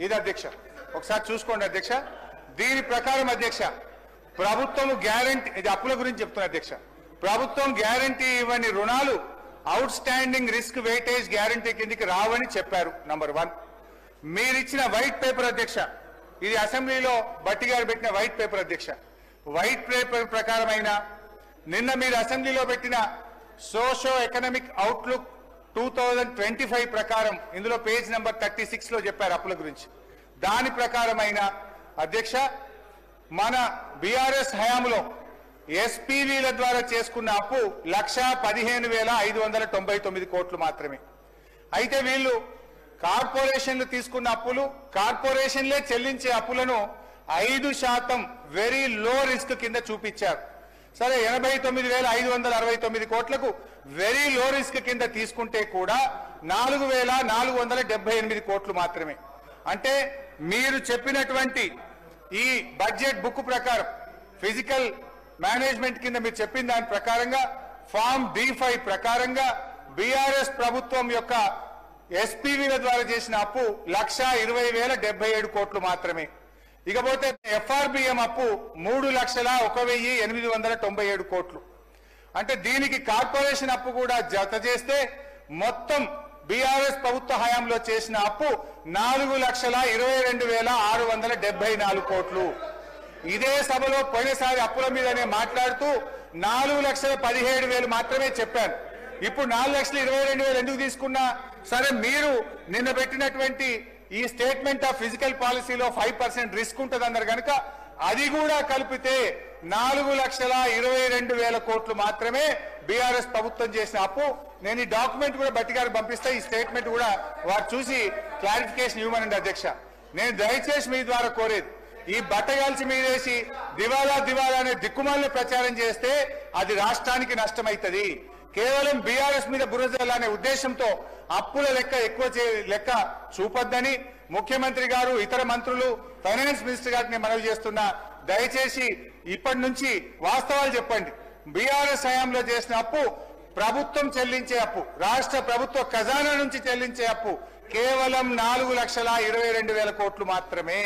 ఇది అధ్యక్ష ఒకసారి చూసుకోండి అధ్యక్ష దీని ప్రకారం అధ్యక్ష ప్రభుత్వం గ్యారెంటీ ఇది అప్పుల గురించి చెప్తున్నా అధ్యక్ష ప్రభుత్వం గ్యారెంటీ ఇవ్వని రుణాలు out standing risk weightage guarantee కిందికి రావని చెప్పారు నంబర్ 1 మీరిచ్చిన వైట్ పేపర్ అధ్యక్ష ఇది అసెంబ్లీలో బట్టి గారు పెట్టిన వైట్ పేపర్ అధ్యక్ష వైట్ పేపర్ ప్రకారమైన నిన్న మీరు అసెంబ్లీలో పెట్టిన సోషో ఎకనామిక్ అవుట్లుక్ 2025 ప్రకారం ఇందులో పేజ్ నంబర్ 36 లో చెప్పారు అప్పుల గురించి దాని ప్రకారమైన అధ్యక్ష మన బీఆర్ఎస్ హయాంలో ఎస్పీవీల ద్వారా చేసుకున్న అప్పు 1,15,599 కోట్లు మాత్రమే అయితే వీళ్ళు కార్పొరేషన్లు తీసుకున్న అప్పులు కార్పొరేషన్లే చెల్లించే అప్పులను 5% వెరీ లో రిస్క్ కింద చూపించారు సరే 89,569 కోట్లకు వెరీ లో రిస్క్ కింద తీసుకుంటే కూడా 4,478 కోట్లు మాత్రమే అంటే మీరు చెప్పినటువంటి ఈ బడ్జెట్ బుక్ ప్రకారం ఫిజికల్ మేనేజ్మెంట్ కింద మీరు చెప్పిన దాని ప్రకారంగా ఫామ్ D5 ప్రకారంగా బీఆర్ఎస్ ప్రభుత్వం యొక్క ఎస్పీవీల ద్వారా చేసిన అప్పు 1,20,077 కోట్లు మాత్రమే ఇకపోతే ఎఫ్ఆర్బిఎం అప్పు 3,01,897 కోట్లు అంటే దీనికి కార్పొరేషన్ అప్పు కూడా జత చేస్తే మొత్తం బీఆర్ఎస్ ప్రభుత్వ హయాంలో చేసిన అప్పు 4,22,674 కోట్లు ఇదే సభలో పోయినసారి అప్పుల మీదనే మాట్లాడుతూ 4,17,000 మాత్రమే చెప్పాను ఇప్పుడు 4,22,000 ఎందుకు తీసుకున్నా సరే మీరు నిన్న పెట్టినటువంటి ఈ స్టేట్మెంట్ ఆఫ్ ఫిజికల్ పాలసీలో 5% రిస్క్ ఉంటుంది అన్నారు కనుక అది కూడా కలిపితే 4,22,000 కోట్లు మాత్రమే బీఆర్ఎస్ ప్రభుత్వం చేసిన అప్పు నేను ఈ డాక్యుమెంట్ కూడా బట్టి గారికి పంపిస్తా ఈ స్టేట్మెంట్ కూడా వారు చూసి క్లారిఫికేషన్ ఇవ్వమనండి అధ్యక్ష నేను దయచేసి మీ ద్వారా కోరేది ఈ బట్టగాల్చి మీదేసి దివాలా అనే దిక్కుమాలిన ప్రచారం చేస్తే అది రాష్ట్రానికి నష్టమైతది కేవలం బీఆర్ఎస్ మీద బురద అనే ఉద్దేశంతో అప్పుల లెక్క చూపొద్దని ముఖ్యమంత్రి గారు ఇతర మంత్రులు ఫైనాన్స్ మినిస్టర్ గారిని మనవి చేస్తున్నా దయచేసి ఇప్పటి నుంచి వాస్తవాలు చెప్పండి బీఆర్ఎస్ హయాంలో చేసిన అప్పు ప్రభుత్వం చెల్లించే అప్పు రాష్ట్ర ప్రభుత్వ ఖజానా నుంచి చెల్లించే అప్పు కేవలం 4,22,000 కోట్లు మాత్రమే